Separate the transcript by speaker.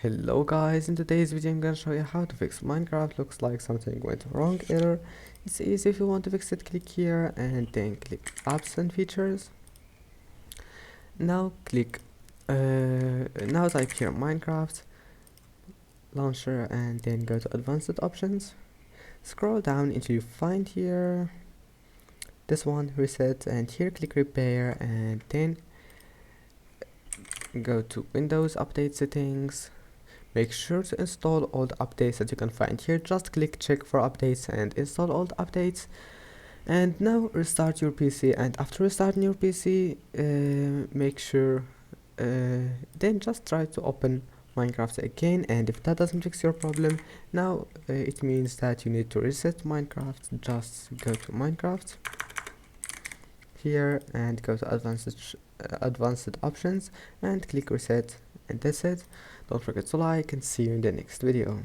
Speaker 1: Hello guys, in today's video I'm gonna show you how to fix Minecraft. Looks like something went wrong error. It's easy. If you want to fix it, click here and then click apps and features. Now now type here Minecraft launcher and then go to advanced options. Scroll down until you find here this one, reset, and here click repair and then go to Windows update settings. Make sure to install all the updates that you can find here. Just click check for updates and install all the updates. And now restart your PC, and after restarting your PC, make sure then just try to open Minecraft again, and if that doesn't fix your problem, now it means that you need to reset Minecraft. Just go to Minecraft here and go to advanced options and click reset, and that's it. Don't forget to like and see you in the next video.